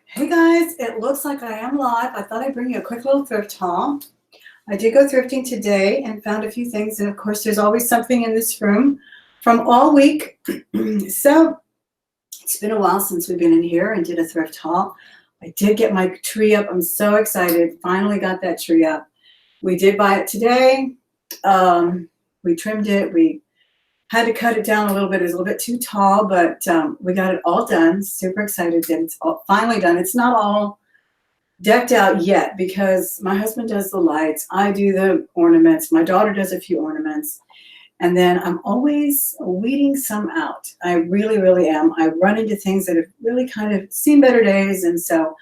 Hey guys, it looks like I am live. I thought I'd bring you a quick little thrift haul. I did go thrifting today and found a few things, and of course there's always something in this room from all week. So it's been a while since we've been in here and did a thrift haul. I did get my tree up. I'm so excited. Finally got that tree up. We did buy it today. We trimmed it. We had to cut it down a little bit. It was a little bit too tall, but we got it all done. Super excited that it's finally done. It's not all decked out yet because my husband does the lights. I do the ornaments. My daughter does a few ornaments. And then I'm always weeding some out. I really, really am. I run into things that have really kind of seen better days. And so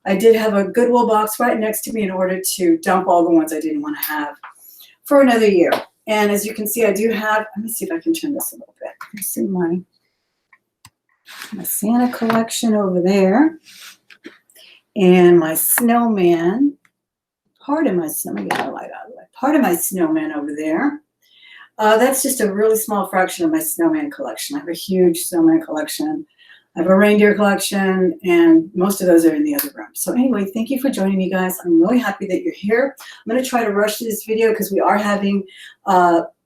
I did have a Goodwill box right next to me in order to dump all the ones I didn't want to have for another year. And as you can see, I do have, let me see if I can turn this a little bit. You see my Santa collection over there. And my snowman, part of my snowman, get the light out of the way. Part of my snowman over there. That's just a really small fraction of my snowman collection. I have a huge snowman collection. I have a reindeer collection, and most of those are in the other room. So anyway, thank you for joining me, guys. I'm really happy that you're here. I'm going to try to rush through this video because we are having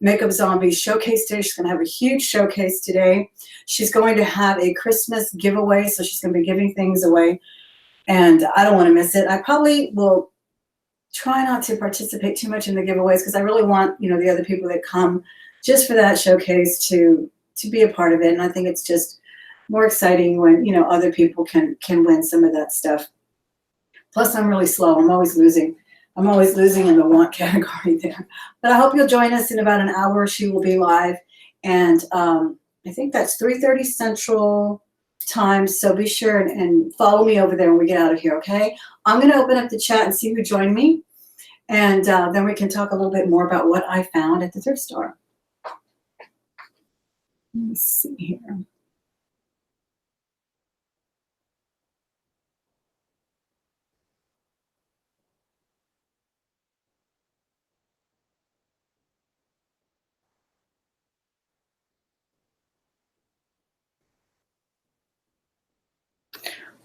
Makeup Zombie showcase today. She's going to have a huge showcase today. She's going to have a Christmas giveaway, so she's going to be giving things away, and I don't want to miss it. I probably will try not to participate too much in the giveaways because I really want, the other people that come just for that showcase to be a part of it. And I think it's just more exciting when, other people can win some of that stuff. Plus, I'm really slow. I'm always losing. I'm always losing in the want category there. But I hope you'll join us in about an hour. She will be live. And I think that's 3:30 Central time. So be sure and follow me over there when we get out of here, okay? I'm going to open up the chat and see who joined me. And then we can talk a little bit more about what I found at the thrift store. Let me see here.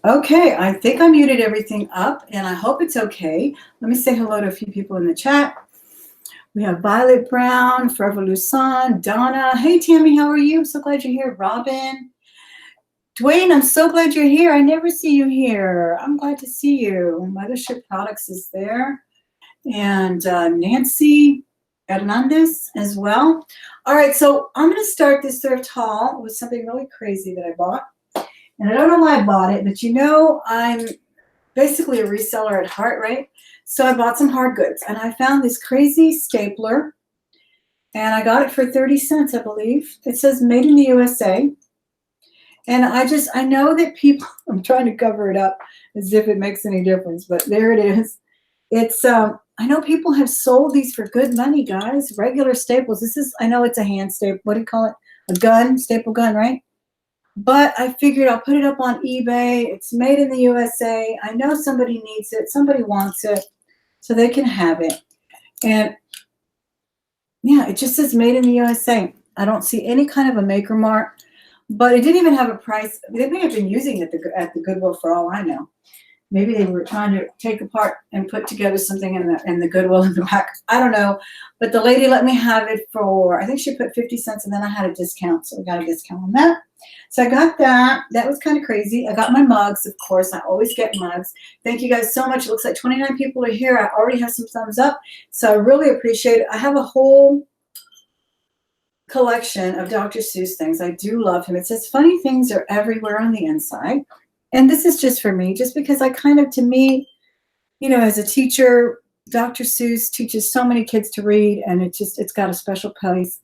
Okay, I think I muted everything up, and I hope it's okay. Let me say hello to a few people in the chat. We have Violet Brown, Forever Lucan, Donna. Hey, Tammy, how are you? I'm so glad you're here. Robin. Dwayne, I'm so glad you're here. I never see you here. I'm glad to see you. Mothership Products is there. And Nancy Hernandez as well. All right, so I'm going to start this thrift haul with something really crazy that I bought. And I don't know why I bought it, but I'm basically a reseller at heart, right? So I bought some hard goods, and I found this crazy stapler, and I got it for 30 cents, I believe. It says made in the USA. And I know that people, I'm trying to cover it up as if it makes any difference, but there it is. It's, I know people have sold these for good money, guys. Regular staples. I know it's a hand staple. What do you call it? A gun, staple gun, right? But I figured I'll put it up on eBay. It's made in the USA. I know somebody needs it. Somebody wants it, so they can have it. And yeah, it just says made in the USA. I don't see any kind of a maker mark, but it didn't even have a price. They may have been using it at the Goodwill for all I know. Maybe they were trying to take apart and put together something in the Goodwill in the back. I don't know. But the lady let me have it for, I think she put 50 cents, and then I had a discount. So we got a discount on that. So I got that. That was kind of crazy. I got my mugs, of course. I always get mugs. Thank you guys so much. It looks like 29 people are here. I already have some thumbs up. So I really appreciate it. I have a whole collection of Dr. Seuss things. I do love him. It says funny things are everywhere on the inside. And this is just for me, just because to me, as a teacher, Dr. Seuss teaches so many kids to read, and it's got a special place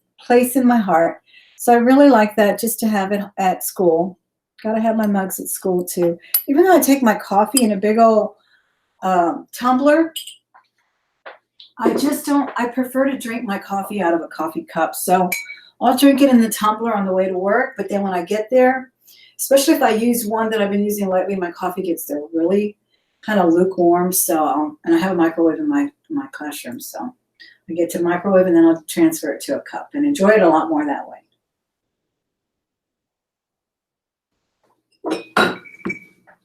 in my heart. So I really like that, just to have it at school. Got to have my mugs at school too. Even though I take my coffee in a big old tumbler, I prefer to drink my coffee out of a coffee cup. So I'll drink it in the tumbler on the way to work, but then when I get there, especially if I use one that I've been using lately, my coffee gets there really kind of lukewarm. So, and I have a microwave in my classroom. So I get to microwave, and then I'll transfer it to a cup and enjoy it a lot more that way.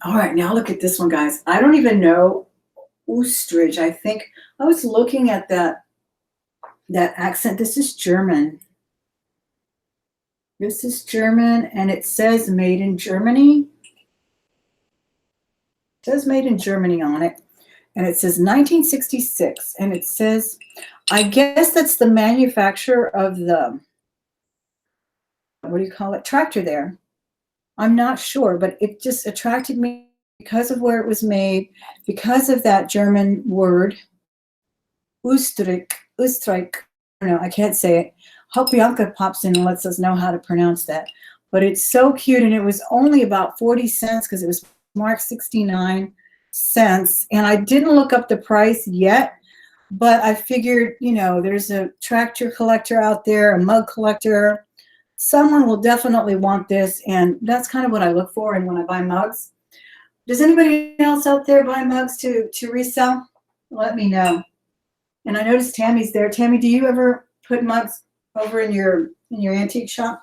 All right, now look at this one, guys. I don't even know ostrich. I think I was looking at that accent. This is German. This is German, and it says made in Germany. It says made in Germany on it. And it says 1966. And it says, I guess that's the manufacturer of the, what do you call it, tractor there. I'm not sure, but it just attracted me because of where it was made, because of that German word, Österreich. I don't know, I can't say it. Hope Bianca pops in and lets us know how to pronounce that. But it's so cute, and it was only about 40 cents because it was marked 69 cents. And I didn't look up the price yet, but I figured, you know, there's a tractor collector out there, a mug collector. Someone will definitely want this, and that's kind of what I look for and when I buy mugs. Does anybody else out there buy mugs to resell? Let me know. And I noticed Tammy's there. Tammy, do you ever put mugs over in your antique shop?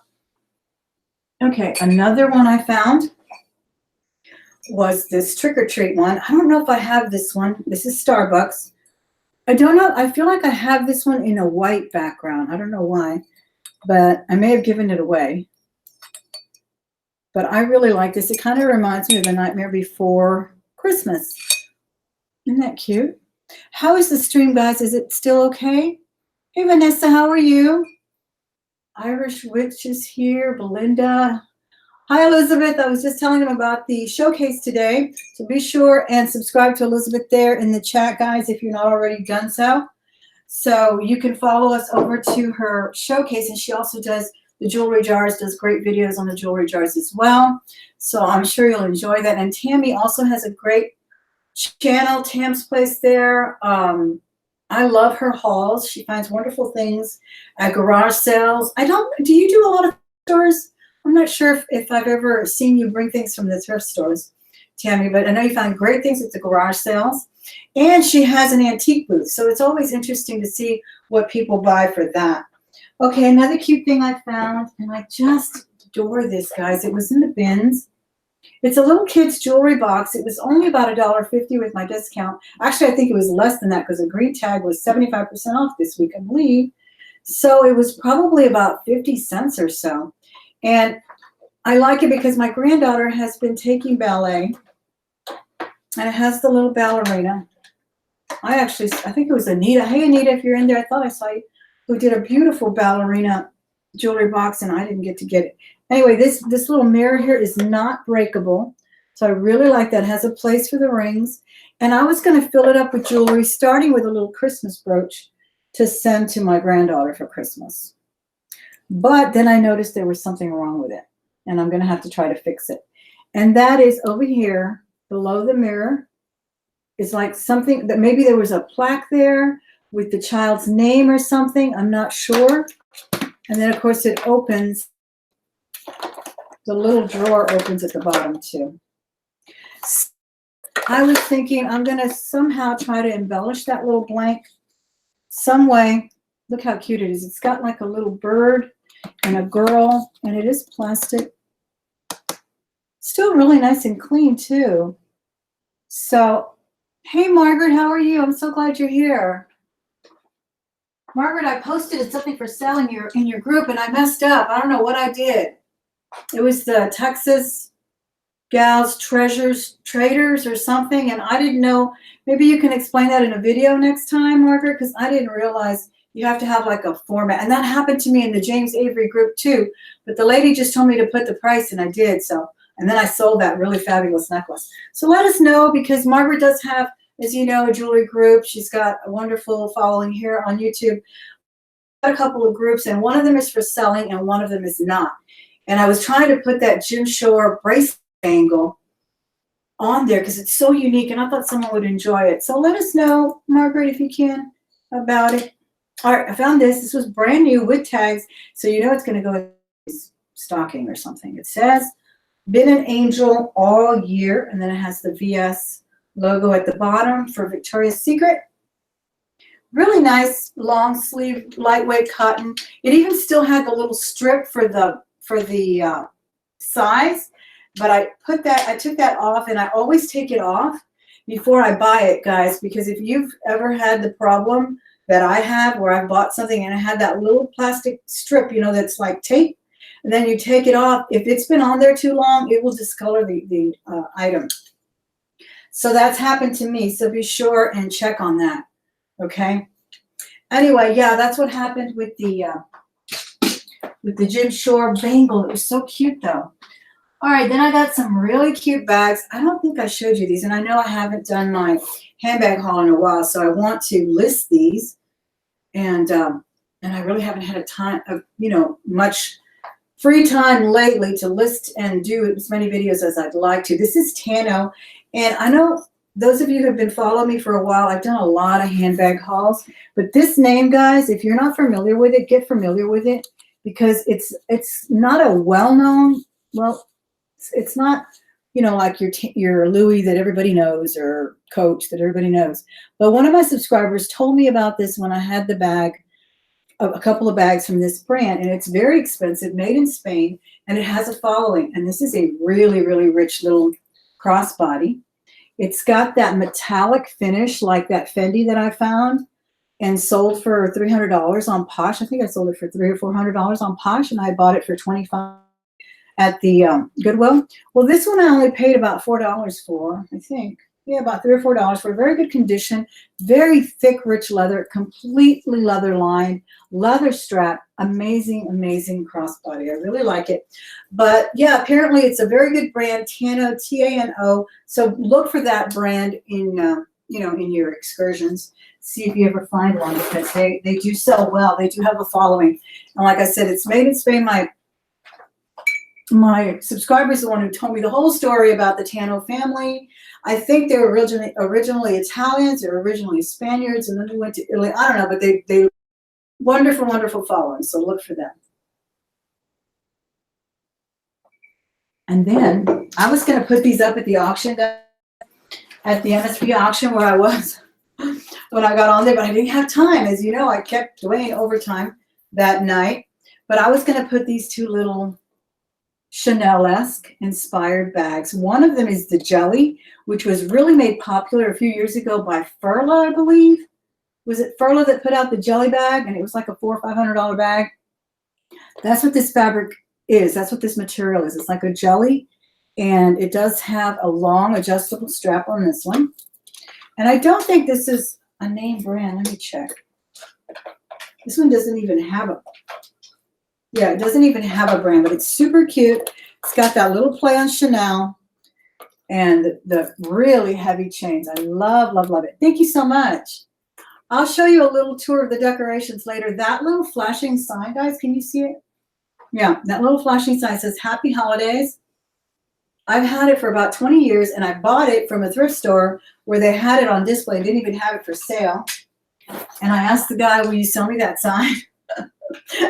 Okay, another one I found was this trick or treat one. I don't know if I have this one. This is Starbucks. I don't know. I feel like I have this one in a white background. I don't know why, but I may have given it away. But I really like this. It kind of reminds me of The Nightmare Before Christmas. Isn't that cute? How is the stream, guys? Is it still okay? Hey, Vanessa, how are you? Irish Witch is here. Belinda. Hi, Elizabeth. I was just telling them about the showcase today. So be sure and subscribe to Elizabeth there in the chat, guys, if you're not already done so. So you can follow us over to her showcase. And she also does the jewelry jars, does great videos on the jewelry jars as well. So I'm sure you'll enjoy that. And Tammy also has a great channel, Tam's Place there. I love her hauls. She finds wonderful things at garage sales. Do you do a lot of stores? I'm not sure if I've ever seen you bring things from the thrift stores, Tammy, but I know you find great things at the garage sales. And she has an antique booth, so it's always interesting to see what people buy for that. Okay, another cute thing I found, and I just adore this, guys. It was in the bins. It's a little kid's jewelry box. It was only about $1.50 with my discount. Actually, I think it was less than that because the green tag was 75% off this week, I believe. So it was probably about 50 cents or so. And I like it because my granddaughter has been taking ballet, and it has the little ballerina. I think it was Anita. Hey, Anita, if you're in there, I thought I saw you, who did a beautiful ballerina jewelry box, and I didn't get to get it. Anyway, this little mirror here is not breakable, so I really like that. It has a place for the rings, and I was going to fill it up with jewelry, starting with a little Christmas brooch to send to my granddaughter for Christmas. But then I noticed there was something wrong with it, and I'm going to have to try to fix it. And that is over here below the mirror. It's like something that maybe there was a plaque there with the child's name or something. I'm not sure. And then, of course, it opens. The little drawer opens at the bottom, too. I was thinking I'm going to somehow try to embellish that little blank some way. Look how cute it is. It's got like a little bird and a girl, and it is plastic. Still really nice and clean, too. So, hey, Margaret, how are you? I'm so glad you're here. Margaret, I posted something for sale in your group, and I messed up. I don't know what I did. It was the Texas Gals Traders or something, and I didn't know. Maybe you can explain that in a video next time, Margaret, because I didn't realize you have to have like a format. And that happened to me in the James Avery group, too. But the lady just told me to put the price, and I did. So, and then I sold that really fabulous necklace. So let us know, because Margaret does have, as you know, a jewelry group. She's got a wonderful following here on YouTube. Got a couple of groups, and one of them is for selling, and one of them is not. And I was trying to put that Jim Shore bracelet angle on there because it's so unique, and I thought someone would enjoy it. So let us know, Margaret, if you can, about it. All right, I found this. This was brand new with tags, so you know it's going to go in stocking or something. It says, been an angel all year, and then it has the VS logo at the bottom for Victoria's Secret. Really nice long sleeve, lightweight cotton. It even still had the little strip for the size. But I took that off, and I always take it off before I buy it, guys, because if you've ever had the problem that I have where I bought something and I had that little plastic strip, you know, that's like tape, and then you take it off, if it's been on there too long, it will discolor the item. So that's happened to me. So be sure and check on that. Okay. Anyway, yeah, that's what happened with the Jim Shore bangle. It was so cute though. All right, then I got some really cute bags. I don't think I showed you these, and I know I haven't done my handbag haul in a while, so I want to list these. And I really haven't had a time of, you know, much free time lately to list and do as many videos as I'd like to. This is Tano, and I know those of you who have been following me for a while, I've done a lot of handbag hauls, but this name, guys, if you're not familiar with it, get familiar with it, because it's not a well-known, well, it's not, you know, like your Louis that everybody knows or Coach that everybody knows. But one of my subscribers told me about this when I had the bag, a couple of bags from this brand, and it's very expensive, made in Spain, and it has a following. And this is a really, really rich little crossbody. It's got that metallic finish like that Fendi that I found and sold for $300 on Posh. I think I sold it for $300 or $400 on Posh, and I bought it for $25 at the Goodwill. Well, this one I only paid about $4 for, I think. Yeah, about $3 or $4 for a very good condition, very thick, rich leather, completely leather lined, leather strap, amazing, amazing crossbody. I really like it. But yeah, apparently it's a very good brand, Tano, T-A-N-O. So look for that brand in you know, in your excursions. See if you ever find one, because they do sell well. They do have a following. And like I said, it's made in Spain. My subscriber is the one who told me the whole story about the Tano family. I think they were originally Italians, or originally Spaniards, and then they went to Italy. I don't know, but they wonderful, wonderful following. So look for them. And then I was going to put these up at the auction, at the MSP auction where I was when I got on there, but I didn't have time. As you know, I kept doing overtime that night. But I was going to put these two little Chanel-esque inspired bags. One of them is the Jelly, which was really made popular a few years ago by Furla, I believe. Was it Furla that put out the Jelly bag? And it was like a $400 or $500 bag. That's what this fabric is. That's what this material is. It's like a jelly, and it does have a long adjustable strap on this one. And I don't think this is a name brand. Let me check. This one doesn't even have a, yeah, it doesn't even have a brand, but it's super cute. It's got that little play on Chanel and the really heavy chains. I love, love, love it. Thank you so much. I'll show you a little tour of the decorations later. That little flashing sign, guys, can you see it? Yeah, that little flashing sign says Happy Holidays. I've had it for about 20 years, and I bought it from a thrift store where they had it on display. Didn't even have it for sale. And I asked the guy, will you sell me that sign?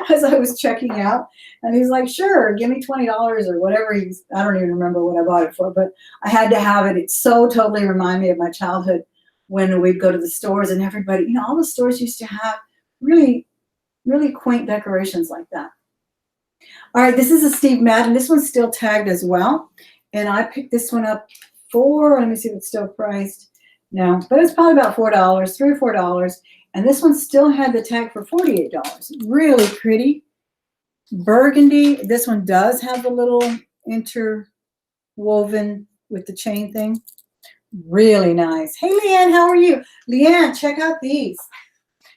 As I was checking out, and he's like, sure, give me $20 or whatever. I don't even remember what I bought it for, but I had to have it. It so totally reminded me of my childhood when we'd go to the stores, and everybody, you know, all the stores used to have really, really quaint decorations like that. All right, this is a Steve Madden. This one's still tagged as well, and I picked this one up for, let me see if it's still priced. No, but it's probably about $4, $3 or $4. And this one still had the tag for $48. Really pretty. Burgundy. This one does have a little interwoven with the chain thing. Really nice. Hey, Leanne, how are you? Leanne, check out these.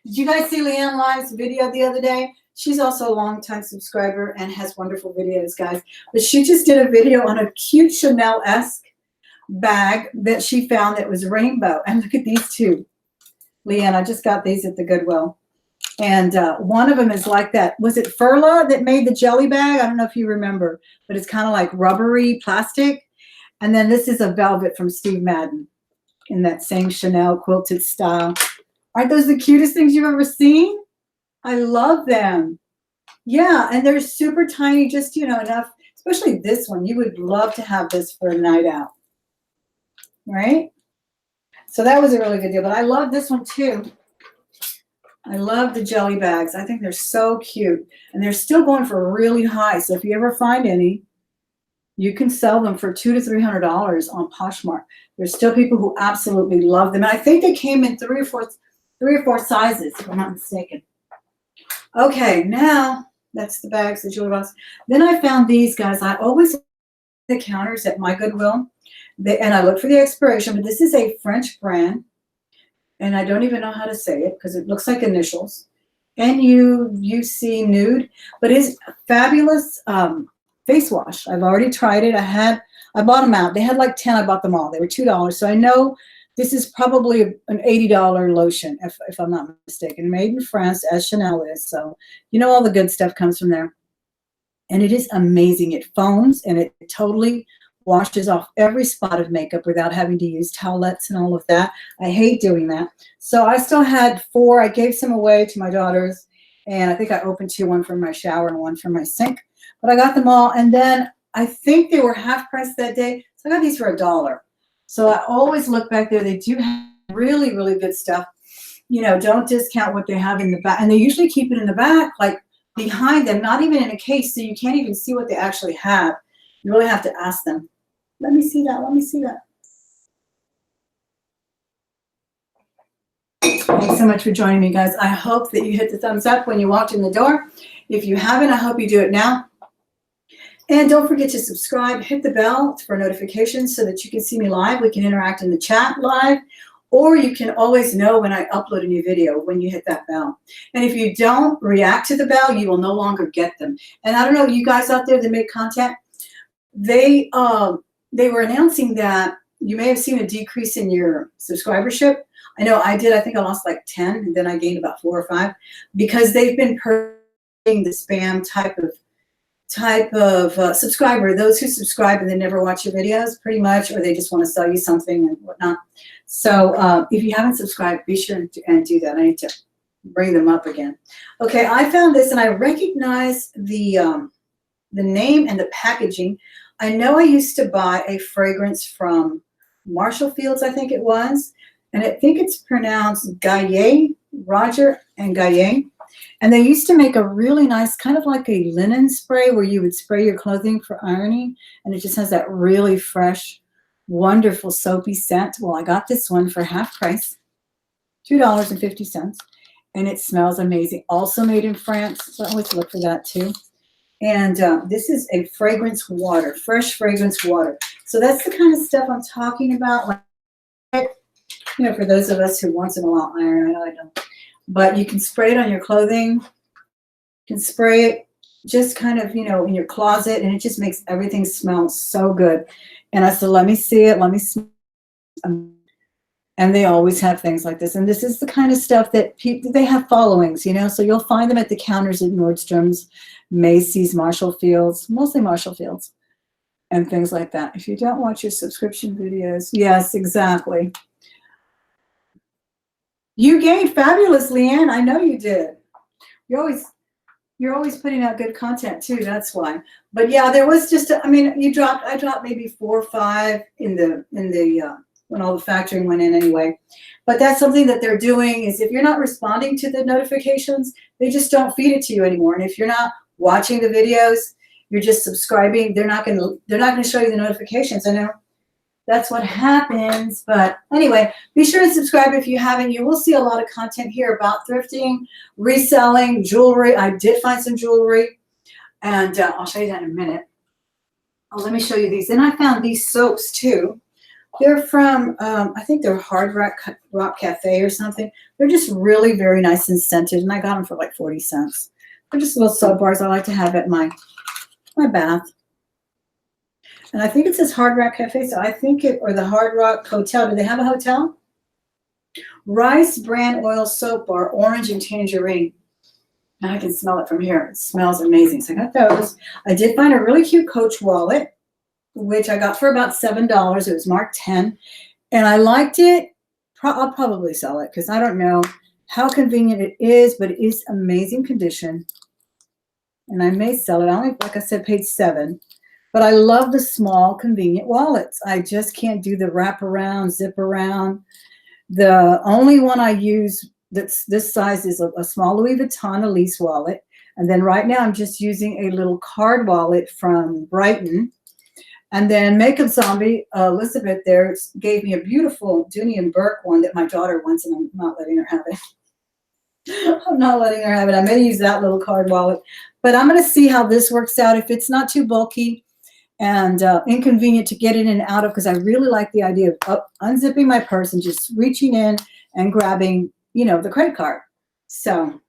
Did you guys see Leanne Live's video the other day? She's also a longtime subscriber and has wonderful videos, guys. But she just did a video on a cute Chanel-esque bag that she found that was rainbow. And look at these two. Leanne, I just got these at the Goodwill. And one of them is like that. Was it Furla that made the jelly bag? I don't know if you remember, but it's kind of like rubbery plastic. And then this is a velvet from Steve Madden in that same Chanel quilted style. Aren't those the cutest things you've ever seen? I love them. Yeah, and they're super tiny, just, you know, enough, especially this one. You would love to have this for a night out, right? So that was a really good deal, but I love this one too. I love the jelly bags. I think they're so cute, and they're still going for really high. So if you ever find any, You can sell them for $200 to $300 on Poshmark. There's still people who absolutely love them. And I think they came in three or four sizes, if I'm not mistaken. Okay, now that's the bags, the jewelry box. Then I found these guys. I always look at the counters at my Goodwill, and I look for the expiration, but this is a French brand, and I don't even know how to say it because it looks like initials. NUUC Nude, but it's fabulous face wash. I've already tried it. I bought them out. They had like 10. I bought them all. They were $2. So I know this is probably an $80 lotion, if I'm not mistaken. Made in France, as Chanel is. So you know all the good stuff comes from there. And it is amazing. It foams and it totally washes off every spot of makeup without having to use towelettes and all of that. I hate doing that. So I still had 4. I gave some away to my daughters. And I think I opened 2, one from my shower and one from my sink. But I got them all. And then I think they were half price that day. So I got these for $1. So I always look back there. They do have really, really good stuff. You know, don't discount what they have in the back. And they usually keep it in the back, like behind them, not even in a case. So you can't even see what they actually have. You really have to ask them. Let me see that. Let me see that. Thanks so much for joining me, guys. I hope that you hit the thumbs up when you walked in the door. If you haven't, I hope you do it now. And don't forget to subscribe, hit the bell for notifications so that you can see me live. We can interact in the chat live, or you can always know when I upload a new video when you hit that bell. And if you don't react to the bell, you will no longer get them. And I don't know, you guys out there that make content, they were announcing that you may have seen a decrease in your subscribership. I know I did. I think I lost like 10, and then I gained about 4 or 5 because they've been purging the spam type of subscriber, those who subscribe and then never watch your videos pretty much, or they just want to sell you something and whatnot. So if you haven't subscribed, be sure and do that. I need to bring them up again. Okay, I found this and I recognize the name and the packaging. I know I used to buy a fragrance from Marshall Fields, I think it was, and I think it's pronounced Gaillet, Roger and Gaillet. And they used to make a really nice, kind of like a linen spray where you would spray your clothing for ironing. And it just has that really fresh, wonderful soapy scent. Well, I got this one for half price, $2.50. And it smells amazing. Also made in France. So I always look for that too. And this is a fragrance water, fresh fragrance water. So that's the kind of stuff I'm talking about. Like, you know, for those of us who once in a while iron, I know I don't. But you can spray it on your clothing. You can spray it just kind of, you know, in your closet, and it just makes everything smell so good. And I said, let me see it. Let me smell it. And they always have things like this. And this is the kind of stuff that people, they have followings, you know. So you'll find them at the counters at Nordstrom's, Macy's, Marshall Fields, mostly Marshall Fields, and things like that. If you don't watch your subscription videos, yes, exactly. You gained fabulous, Leanne. I know you did. You're always putting out good content too. That's why. But yeah, there was just. I mean, I dropped maybe 4 or 5 in the when all the factoring went in anyway. But that's something that they're doing. Is if you're not responding to the notifications, they just don't feed it to you anymore. And if you're not watching the videos, you're just subscribing. They're not going to show you the notifications. I know. That's what happens. But anyway, be sure to subscribe if you haven't. You will see a lot of content here about thrifting, reselling, jewelry. I did find some jewelry, and I'll show you that in a minute. Oh, let me show you these. And I found these soaps too. They're from, I think they're Hard Rock Cafe or something. They're just really very nice and scented, and I got them for like 40 cents. They're just little soap bars I like to have at my bath. And I think it says Hard Rock Cafe, so I think it, or the Hard Rock Hotel. Do they have a hotel? Rice Bran Oil Soap Bar, orange and tangerine. Now I can smell it from here. It smells amazing. So I got those. I did find a really cute Coach wallet, which I got for about $7. It was marked 10. And I liked it. I'll probably sell it because I don't know how convenient it is, but it is amazing condition. And I may sell it. I only, like I said, paid $7. But I love the small, convenient wallets. I just can't do the wrap around, zip around. The only one I use that's this size is a small Louis Vuitton Elise wallet. And then right now I'm just using a little card wallet from Brighton. And then Makeup Zombie, Elizabeth there gave me a beautiful Dooney and Burke one that my daughter wants, and I'm not letting her have it. I'm not letting her have it. I may use that little card wallet, but I'm going to see how this works out. If it's not too bulky and inconvenient to get in and out of, because I really like the idea of unzipping my purse and just reaching in and grabbing, you know, the credit card. So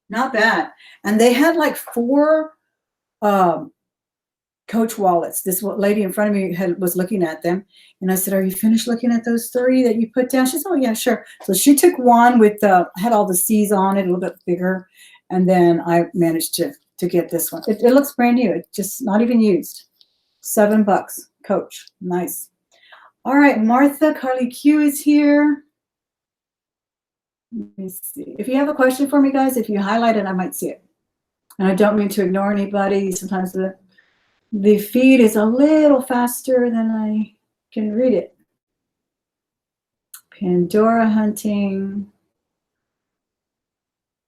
not bad. And they had like 4 Coach wallets. This lady in front of me was looking at them, and I said, "Are you finished looking at those 3 that you put down?" She said, "Oh yeah, sure." So she took one with had all the C's on it, a little bit bigger, and then I managed to get this one. It looks brand new. It's just not even used. $7, Coach. Nice. All right, Martha Carly Q is here. Let me see. If you have a question for me, guys, if you highlight it, I might see it. And I don't mean to ignore anybody. Sometimes the feed is a little faster than I can read it. Pandora hunting.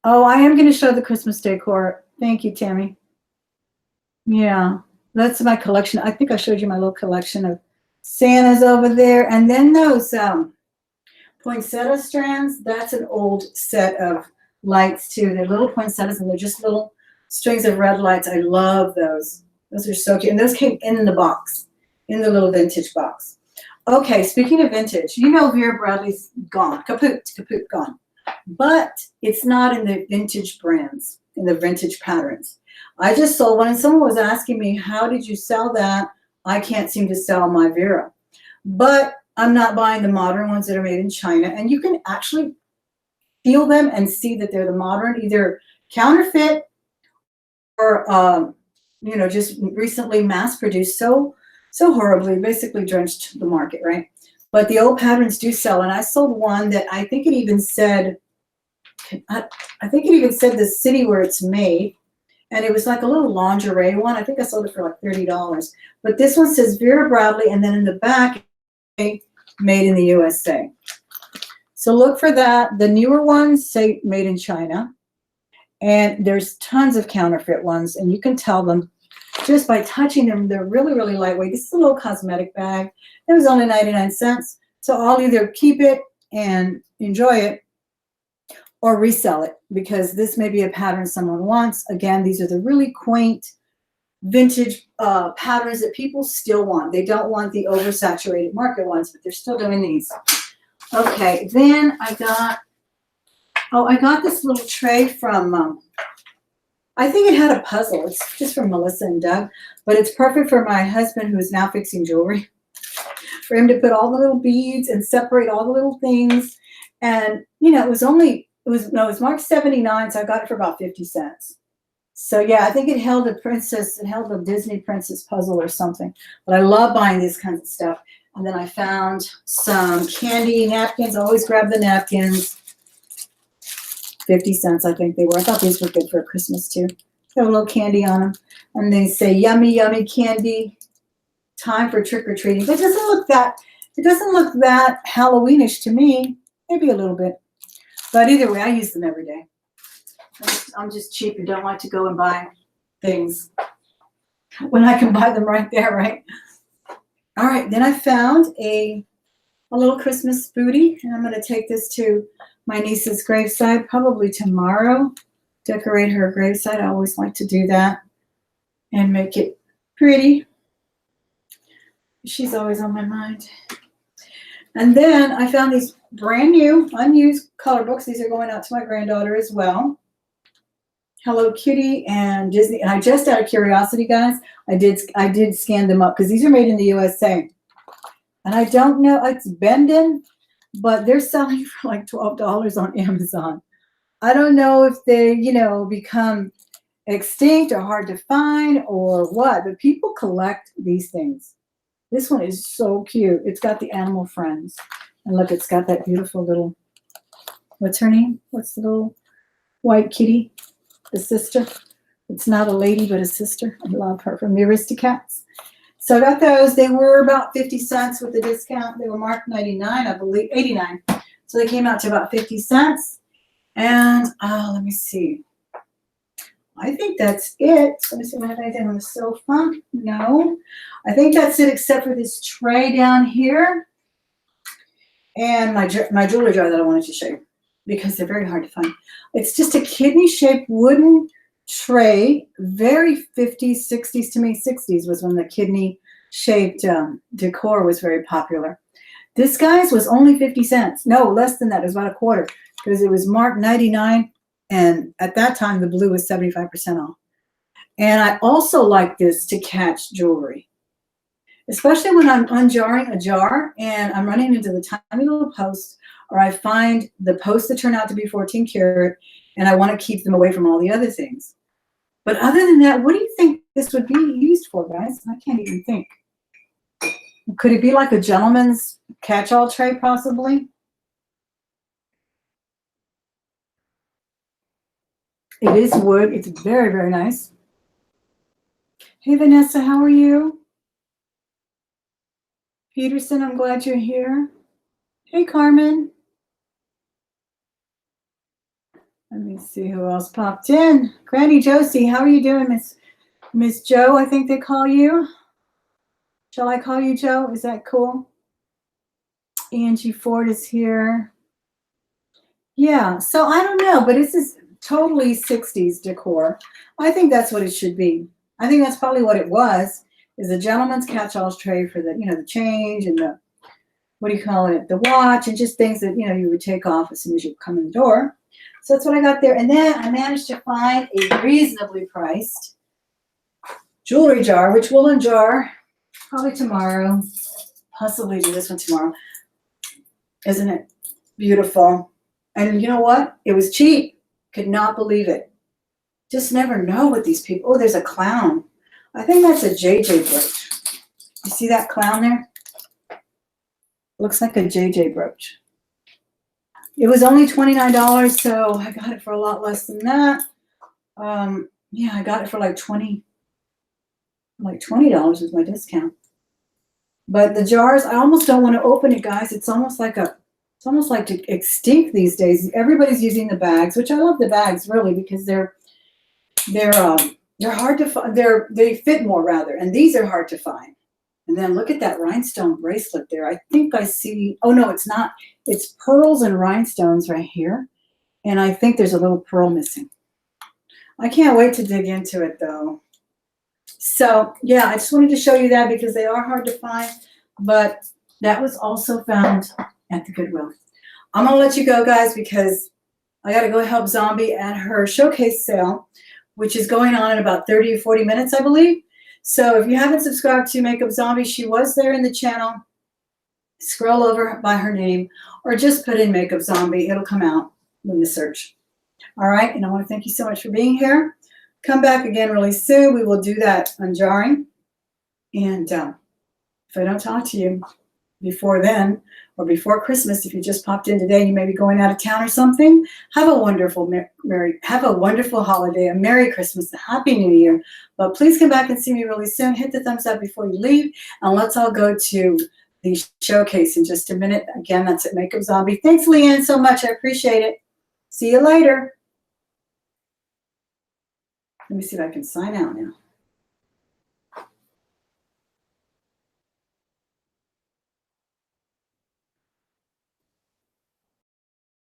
Oh, I am going to show the Christmas decor. Thank you, Tammy. Yeah, that's my collection. I think I showed you my little collection of Santas over there. And then those poinsettia strands, that's an old set of lights too. They're little poinsettias, and they're just little strings of red lights. I love those. Those are so cute. And those came in the box, in the little vintage box. Okay, speaking of vintage, you know Vera Bradley's gone. Kaput, gone. But it's not in the vintage brands, in the vintage patterns. I just sold one, and someone was asking me, how did you sell that? I can't seem to sell my Vera. But I'm not buying the modern ones that are made in China. And you can actually feel them and see that they're the modern, either counterfeit or you know, just recently mass-produced so horribly, basically drenched the market, right? But the old patterns do sell, and I sold one that I think it even said, the city where it's made, and it was like a little lingerie one. I think I sold it for like $30. But this one says Vera Bradley, and then in the back, made in the USA. So look for that. The newer ones say made in China. And there's tons of counterfeit ones, and you can tell them just by touching them. They're really, really lightweight. This is a little cosmetic bag. It was only 99 cents. So I'll either keep it and enjoy it or resell it, because this may be a pattern someone wants. Again, these are the really quaint vintage patterns that people still want. They don't want the oversaturated market ones, but they're still doing these. Okay, then I got this little tray from, I think it had a puzzle. It's just from Melissa and Doug, but it's perfect for my husband, who is now fixing jewelry, for him to put all the little beads and separate all the little things. And, you know, it was marked 79, so I got it for about 50 cents. So yeah, I think it held a Disney princess puzzle or something. But I love buying these kinds of stuff. And then I found some candy napkins. I always grab the napkins. 50 cents, I think they were. I thought these were good for Christmas too. They have a little candy on them. And they say, yummy, yummy candy. Time for trick-or-treating. It doesn't look that Halloweenish to me. Maybe a little bit. But either way, I use them every day. I'm just cheap and don't like to go and buy things when I can buy them right there, right? All right, then I found a little Christmas booty, and I'm going to take this to my niece's graveside probably tomorrow. Decorate her graveside. I always like to do that and make it pretty. She's always on my mind. And then I found these brand new, unused color books. These are going out to my granddaughter as well. Hello Kitty and Disney. And I just, out of curiosity, guys, I did scan them up, because these are made in the USA. And I don't know, it's Bendon, but they're selling for like $12 on Amazon. I don't know if they, you know, become extinct or hard to find or what, but people collect these things. This one is so cute. It's got the animal friends. And look, it's got that beautiful little, what's her name? What's the little white kitty? The sister. It's not a lady, but a sister. I love her, from the Aristocats. So I got those. They were about 50 cents with the discount. They were marked 99, I believe, 89. So they came out to about 50 cents. And let me see. I think that's it. Let me see if I have anything on the sofa. No. I think that's it except for this tray down here and my jewelry jar that I wanted to show you because they're very hard to find. It's just a kidney-shaped wooden tray, very 50s, 60s to me. 60s was when the kidney-shaped decor was very popular. This, guys, was only 50 cents. No, less than that. It was about a quarter because it was marked 99, and at that time, the blue was 75% off. And I also like this to catch jewelry, especially when I'm unjarring a jar and I'm running into the tiny little post, or I find the posts that turn out to be 14 karat, and I want to keep them away from all the other things. But other than that, what do you think this would be used for, guys? I can't even think. Could it be like a gentleman's catch-all tray, possibly? It is wood. It's very, very nice. Hey, Vanessa, how are you? Peterson, I'm glad you're here. Hey, Carmen. Let me see who else popped in. Granny Josie, how are you doing, Miss Joe, I think they call you. Shall I call you Joe? Is that cool? Angie Ford is here. Yeah, so I don't know, but this is totally 60s decor. I think that's what it should be. I think that's probably what it was, is a gentleman's catch-all tray for the, the change and the, what do you call it, the watch, and just things that, you would take off as soon as you come in the door. So that's what I got there. And then I managed to find a reasonably priced jewelry jar, which we'll unjar probably tomorrow. Possibly do this one tomorrow. Isn't it beautiful? And you know what? It was cheap. Could not believe it. Just never know with these people. Oh, there's a clown. I think that's a JJ brooch. You see that clown there? Looks like a JJ brooch. It was only $29, so I got it for a lot less than that. Yeah, I got it for like $20 with my discount. But the jars, I almost don't want to open it, guys. It's almost like extinct these days. Everybody's using the bags, which I love the bags really because they're hard to find. They fit more rather, and these are hard to find. And then look at that rhinestone bracelet there. I think I see. Oh no, it's not. It's pearls and rhinestones right here, and I think there's a little pearl missing. I can't wait to dig into it though. So yeah, I just wanted to show you that because they are hard to find, but that was also found at the Goodwill. I'm gonna let you go, guys, because I gotta go help Zombie at her showcase sale, which is going on in about 30 or 40 minutes, I believe. So if you haven't subscribed to Makeup Zombie, she was there in the channel. Scroll over by her name or just put in Makeup Zombie. It'll come out in the search. All right, and I want to thank you so much for being here. Come back again really soon. We will do that unjarring. And if I don't talk to you before then or before Christmas, if you just popped in today and you may be going out of town or something, have a wonderful holiday, a Merry Christmas, a Happy New Year. But please come back and see me really soon. Hit the thumbs up before you leave, and let's all go to the showcase in just a minute. Again, that's at Makeup Zombie. Thanks, Leanne, so much. I appreciate it. See you later. Let me see if I can sign out now.